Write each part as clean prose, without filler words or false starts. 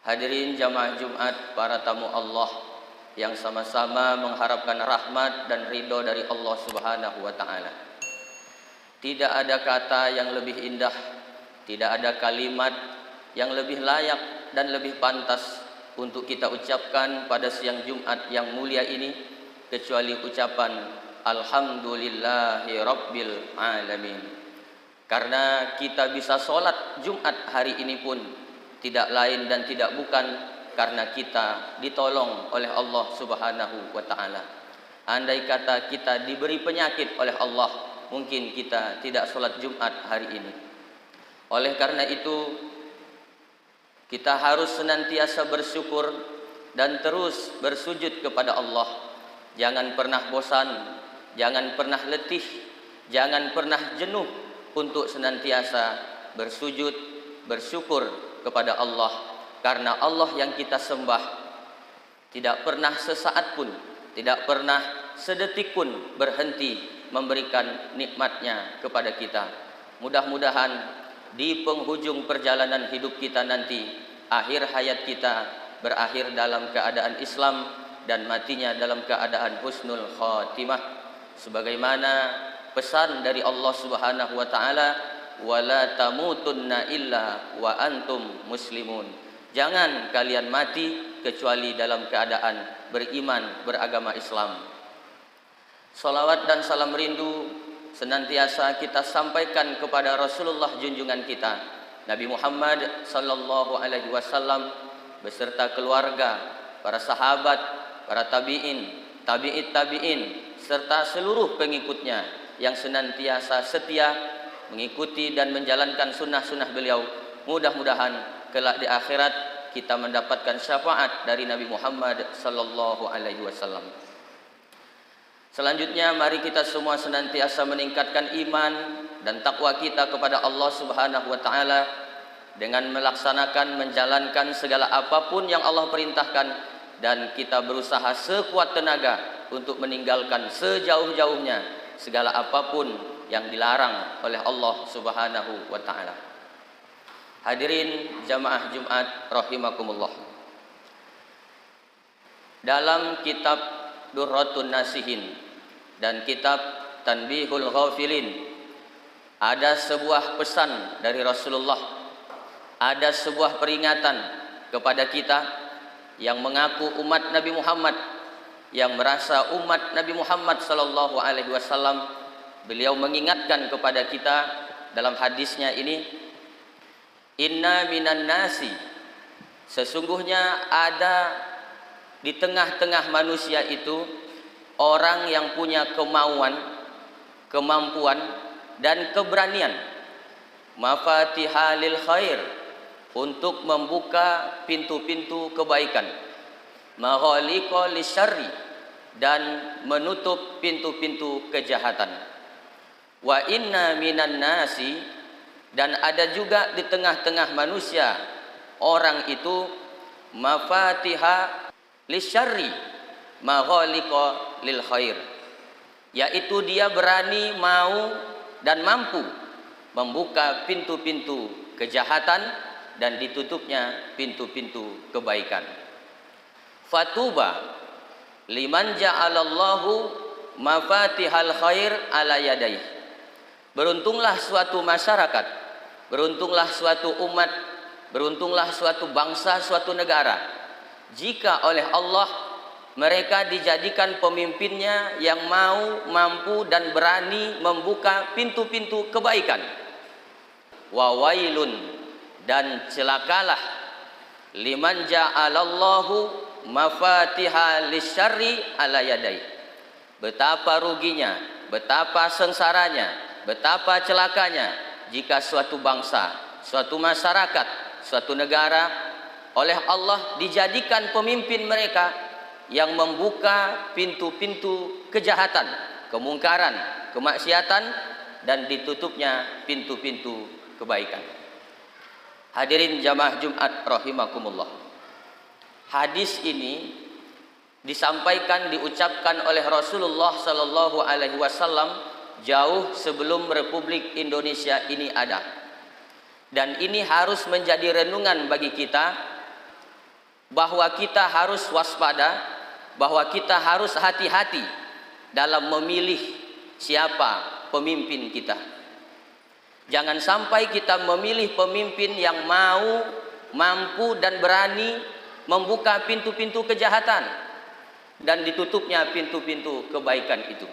Hadirin jamaah Jumat, para tamu Allah yang sama-sama mengharapkan rahmat dan ridho dari Allah Subhanahu wa taala. Tidak ada kata yang lebih indah, tidak ada kalimat yang lebih layak dan lebih pantas untuk kita ucapkan pada siang Jumat yang mulia ini kecuali ucapan Alhamdulillahi Rabbil Alamin. Karena kita bisa sholat Jumat hari ini pun tidak lain dan tidak bukan karena kita ditolong oleh Allah Subhanahu wa taala. Andai kata kita diberi penyakit oleh Allah, mungkin kita tidak sholat Jumat hari ini. Oleh karena itu, kita harus senantiasa bersyukur dan terus bersujud kepada Allah. Jangan pernah bosan, jangan pernah letih, jangan pernah jenuh untuk senantiasa bersujud, bersyukur kepada Allah, karena Allah yang kita sembah tidak pernah sesaat pun, tidak pernah sedetik pun berhenti memberikan nikmatnya kepada kita. Mudah-mudahan di penghujung perjalanan hidup kita nanti, akhir hayat kita berakhir dalam keadaan Islam dan matinya dalam keadaan husnul khatimah, sebagaimana pesan dari Allah Subhanahu wa taala, wala tamutunna illa wa antum muslimun. Jangan kalian mati kecuali dalam keadaan beriman, beragama Islam. Salawat dan salam rindu senantiasa kita sampaikan kepada Rasulullah junjungan kita, Nabi Muhammad sallallahu alaihi wasallam beserta keluarga, para sahabat, para tabi'in, tabi'it tabi'in serta seluruh pengikutnya yang senantiasa setia mengikuti dan menjalankan sunnah-sunnah beliau. Mudah-mudahan kelak di akhirat kita mendapatkan syafaat dari Nabi Muhammad sallallahu alaihi wasallam. Selanjutnya, mari kita semua senantiasa meningkatkan iman dan takwa kita kepada Allah Subhanahu wa taala dengan melaksanakan, menjalankan segala apapun yang Allah perintahkan, dan kita berusaha sekuat tenaga untuk meninggalkan sejauh-jauhnya segala apapun yang dilarang oleh Allah Subhanahu wa taala. Hadirin jamaah Jumat rahimakumullah. Dalam kitab Durratun Nasihin dan kitab Tanbihul Ghafilin ada sebuah pesan dari Rasulullah, ada sebuah peringatan kepada kita yang mengaku umat Nabi Muhammad, yang merasa umat Nabi Muhammad sallallahu alaihi wasallam. Beliau mengingatkan kepada kita dalam hadisnya ini, inna minan nasi, sesungguhnya ada di tengah-tengah manusia itu orang yang punya kemauan, kemampuan dan keberanian, mafatihalil khair, untuk membuka pintu-pintu kebaikan, maghaliqa lisyarri, dan menutup pintu-pintu kejahatan. Wa inna minan nasi, dan ada juga di tengah-tengah manusia orang itu mafatiha lisyarri maghaliqa lil khair, yaitu dia berani, mau dan mampu membuka pintu-pintu kejahatan dan ditutupnya pintu-pintu kebaikan. Fatuba liman ja'alallahu mafatihal khair ala yadayhi. Beruntunglah suatu masyarakat, beruntunglah suatu umat, beruntunglah suatu bangsa, suatu negara, jika oleh Allah mereka dijadikan pemimpinnya yang mau, mampu dan berani membuka pintu-pintu kebaikan. Wa wailun, dan celakalah, liman ja'alallahu mafatiha lisyarri ala yadai. Betapa ruginya, betapa sengsaranya, betapa celakanya jika suatu bangsa, suatu masyarakat, suatu negara oleh Allah dijadikan pemimpin mereka yang membuka pintu-pintu kejahatan, kemungkaran, kemaksiatan, dan ditutupnya pintu-pintu kebaikan. Hadirin jamaah Jumat rahimakumullah. Hadis ini disampaikan, diucapkan oleh Rasulullah sallallahu alaihi wasallam jauh sebelum Republik Indonesia ini ada. Dan ini harus menjadi renungan bagi kita bahwa kita harus waspada, bahwa kita harus hati-hati dalam memilih siapa pemimpin kita. Jangan sampai kita memilih pemimpin yang mau, mampu dan berani membuka pintu-pintu kejahatan dan ditutupnya pintu-pintu kebaikan itu.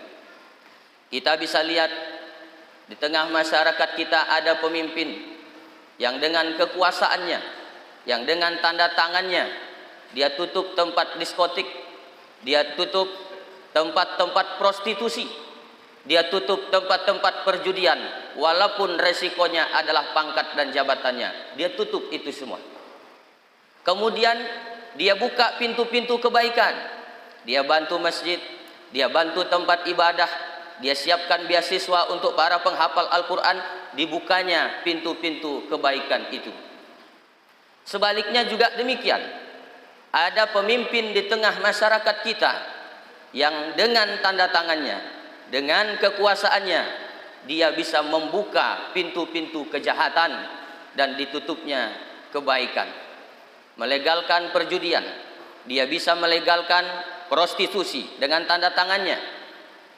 Kita bisa lihat di tengah masyarakat kita ada pemimpin yang dengan kekuasaannya, yang dengan tanda tangannya, dia tutup tempat diskotik, dia tutup tempat-tempat prostitusi, dia tutup tempat-tempat perjudian, walaupun resikonya adalah pangkat dan jabatannya, dia tutup itu semua. Kemudian dia buka pintu-pintu kebaikan, dia bantu masjid, dia bantu tempat ibadah, dia siapkan beasiswa untuk para penghafal Al-Quran, dibukanya pintu-pintu kebaikan itu. Sebaliknya juga demikian, ada pemimpin di tengah masyarakat kita yang dengan tanda tangannya, dengan kekuasaannya, dia bisa membuka pintu-pintu kejahatan dan ditutupnya kebaikan. Melegalkan perjudian, dia bisa melegalkan prostitusi dengan tanda tangannya,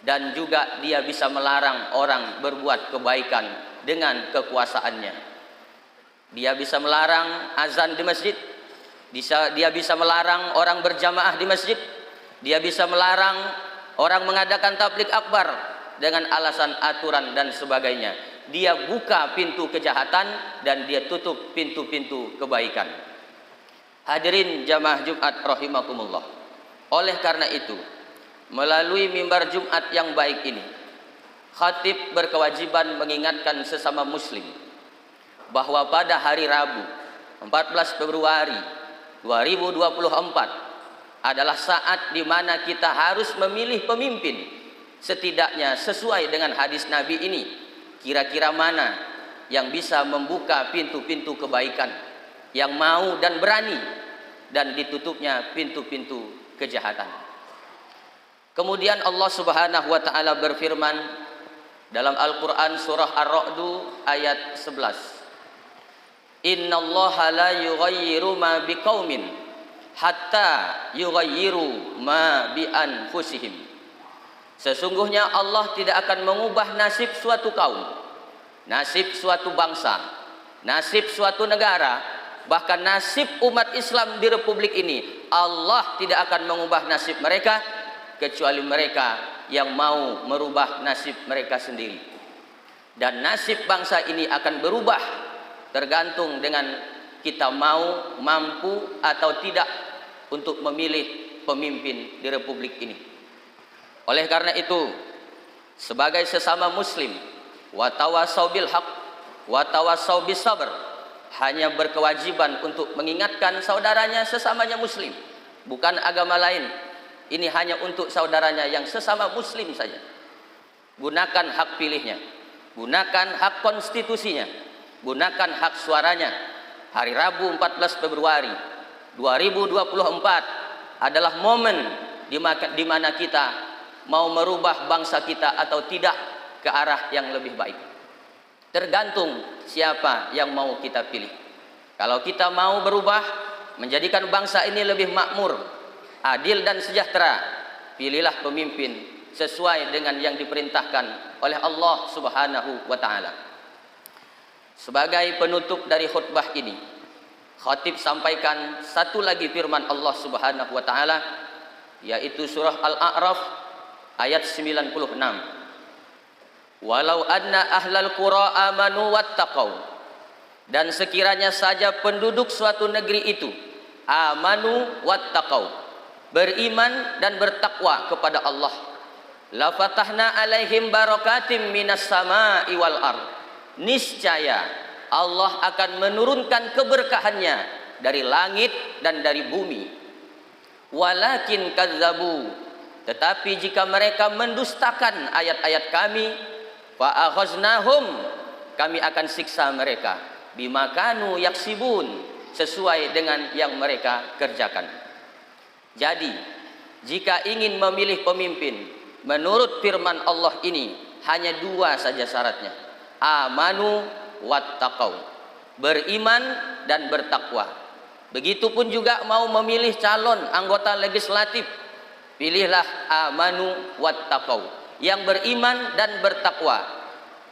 dan juga dia bisa melarang orang berbuat kebaikan dengan kekuasaannya. Dia bisa melarang azan di masjid, dia bisa melarang orang berjamaah di masjid, dia bisa melarang orang mengadakan tabligh akbar dengan alasan aturan dan sebagainya. Dia buka pintu kejahatan dan dia tutup pintu-pintu kebaikan. Hadirin jamaah Jumat rahimakumullah. Oleh karena itu, melalui mimbar Jumat yang baik ini, khatib berkewajiban mengingatkan sesama muslim bahwa pada hari Rabu 14 Februari 2024 adalah saat di mana kita harus memilih pemimpin, setidaknya sesuai dengan hadis Nabi ini. Kira-kira mana yang bisa membuka pintu-pintu kebaikan, yang mau dan berani, dan ditutupnya pintu-pintu kejahatan. Kemudian Allah Subhanahu wa taala berfirman dalam Al-Qur'an surah Ar-Ra'd ayat 11. Innallaha la yughayyiru ma biqaumin hatta yughayyiru ma bi anfusihim. Sesungguhnya Allah tidak akan mengubah nasib suatu kaum, nasib suatu bangsa, nasib suatu negara, bahkan nasib umat Islam di Republik ini. Allah tidak akan mengubah nasib mereka kecuali mereka yang mau merubah nasib mereka sendiri. Dan nasib bangsa ini akan berubah tergantung dengan kita mau, mampu atau tidak untuk memilih pemimpin di Republik ini. Oleh karena itu, sebagai sesama muslim, wa tawassaw bil haq wa tawassaw bis sabr, hanya berkewajiban untuk mengingatkan saudaranya sesamanya muslim, bukan agama lain. Ini hanya untuk saudaranya yang sesama muslim saja. Gunakan hak pilihnya, gunakan hak konstitusinya, gunakan hak suaranya. Hari Rabu 14 Februari 2024 adalah momen di mana kita mau merubah bangsa kita atau tidak ke arah yang lebih baik. Tergantung siapa yang mau kita pilih. Kalau kita mau berubah, menjadikan bangsa ini lebih makmur, adil dan sejahtera, pilihlah pemimpin sesuai dengan yang diperintahkan oleh Allah Subhanahu wa taala. Sebagai penutup dari khutbah ini, khatib sampaikan satu lagi firman Allah Subhanahu wa taala, yaitu surah Al-A'raf ayat 96. Walau anna ahlal qura amanu wattaqau, dan sekiranya saja penduduk suatu negeri itu amanu wattaqau, beriman dan bertakwa kepada Allah, la fatahna alaihim barakatim minas samai wal ard, niscaya Allah akan menurunkan keberkahannya dari langit dan dari bumi. Walakin kazzabu, tetapi jika mereka mendustakan ayat-ayat kami, fa akhaznahum, kami akan siksa mereka, bima kanu yaksibun, sesuai dengan yang mereka kerjakan. Jadi, jika ingin memilih pemimpin, menurut firman Allah ini hanya dua saja syaratnya: amanu wattaqau, beriman dan bertakwa. Begitupun juga mau memilih calon anggota legislatif, pilihlah amanu wattaqau, yang beriman dan bertakwa.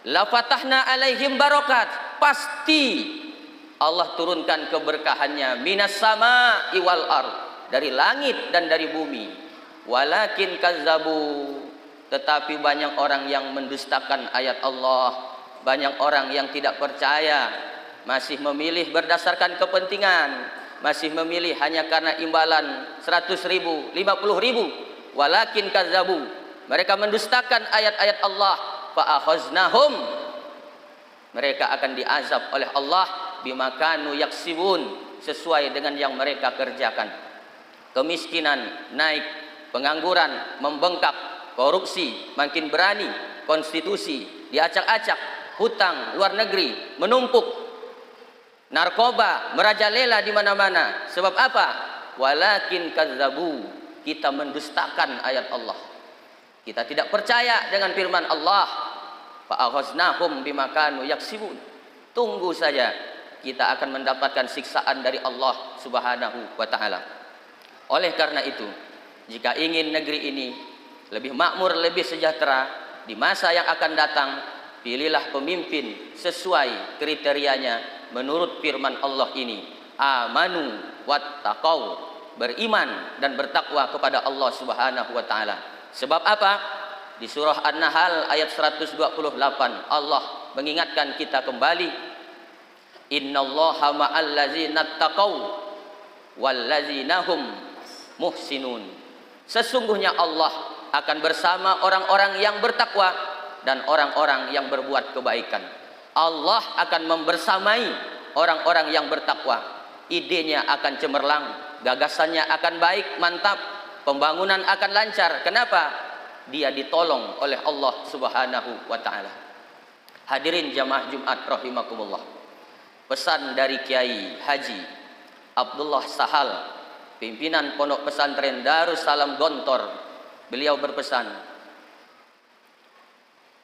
La fatahna alaihim barakat, pasti Allah turunkan keberkahannya, minas sama iwal ard, dari langit dan dari bumi. Walakin kazzabu, tetapi banyak orang yang mendustakan ayat Allah, banyak orang yang tidak percaya, masih memilih berdasarkan kepentingan, masih memilih hanya karena imbalan 100.000, 50.000. Walakin kazzabu, mereka mendustakan ayat-ayat Allah. Fa akhaznahum, mereka akan diazab oleh Allah bima kanu yaksibun, sesuai dengan yang mereka kerjakan. Kemiskinan naik, pengangguran membengkak, korupsi makin berani, konstitusi diacak-acak, hutang luar negeri menumpuk, narkoba merajalela di mana-mana. Sebab apa? Walakin kazzabu, kita mendustakan ayat Allah. Kita tidak percaya dengan firman Allah. Fa akhaznahum bima kanu yaksibun. Tunggu saja, kita akan mendapatkan siksaan dari Allah Subhanahu wa taala. Oleh karena itu, jika ingin negeri ini lebih makmur, lebih sejahtera di masa yang akan datang, pilihlah pemimpin sesuai kriterianya menurut firman Allah ini. Amanu wattaqau, beriman dan bertakwa kepada Allah Subhanahu wa taala. Sebab apa? Di surah An-Nahl ayat 128 Allah mengingatkan kita kembali, innallaha ma'al ladzina taqau wal ladzina hum muhsinun. Sesungguhnya Allah akan bersama orang-orang yang bertakwa dan orang-orang yang berbuat kebaikan. Allah akan membersamai orang-orang yang bertakwa. Idenya akan cemerlang, gagasannya akan baik, mantap, pembangunan akan lancar. Kenapa? Dia ditolong oleh Allah Subhanahu wa taala. Hadirin jamaah Jumat rahimakumullah. Pesan dari Kiai Haji Abdullah Sahal, pimpinan Pondok Pesantren Darussalam Gontor. Beliau berpesan,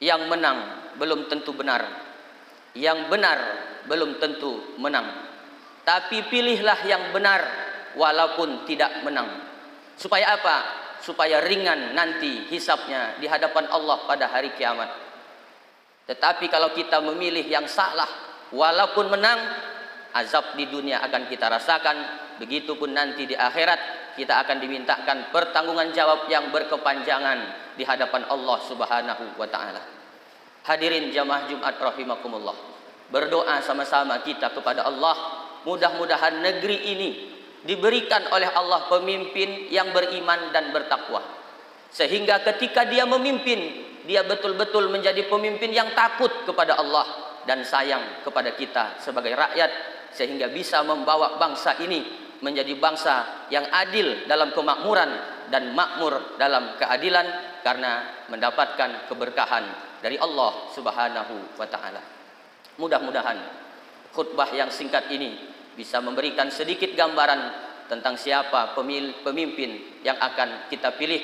yang menang belum tentu benar, yang benar belum tentu menang. Tapi pilihlah yang benar walaupun tidak menang. Supaya apa? Supaya ringan nanti hisabnya di hadapan Allah pada hari kiamat. Tetapi kalau kita memilih yang salah, walaupun menang, azab di dunia akan kita rasakan. Begitupun nanti di akhirat kita akan dimintakan pertanggungan jawab yang berkepanjangan di hadapan Allah Subhanahu wa taala. Hadirin jamaah Jumat rahimakumullah. Berdoa sama-sama kita kepada Allah, mudah-mudahan negeri ini diberikan oleh Allah pemimpin yang beriman dan bertakwa, sehingga ketika dia memimpin, dia betul-betul menjadi pemimpin yang takut kepada Allah dan sayang kepada kita sebagai rakyat, sehingga bisa membawa bangsa ini menjadi bangsa yang adil dalam kemakmuran dan makmur dalam keadilan, karena mendapatkan keberkahan dari Allah Subhanahu wa taala. Mudah-mudahan khutbah yang singkat ini bisa memberikan sedikit gambaran tentang siapa pemimpin yang akan kita pilih.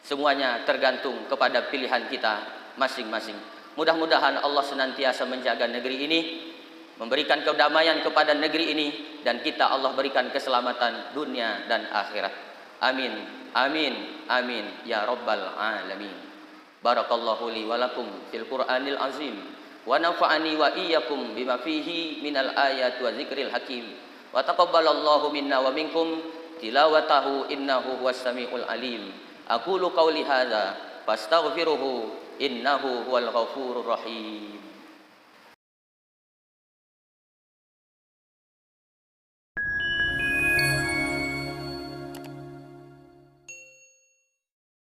Semuanya tergantung kepada pilihan kita masing-masing. Mudah-mudahan Allah senantiasa menjaga negeri ini, memberikan kedamaian kepada negeri ini, dan kita Allah berikan keselamatan dunia dan akhirat. Amin, amin, amin ya rabbal alamin. Barakallahu li wa lakum fil Qur'anil azim, wa nafa'ani wa iyyakum bima fihi minal ayati wa zikril hakim, wa taqabbalallahu minna wa minkum tilawatahu innahu huwas samiul alim. Aqulu qawli hadza fastaghfiruhu innahu huwal ghafurur rahim.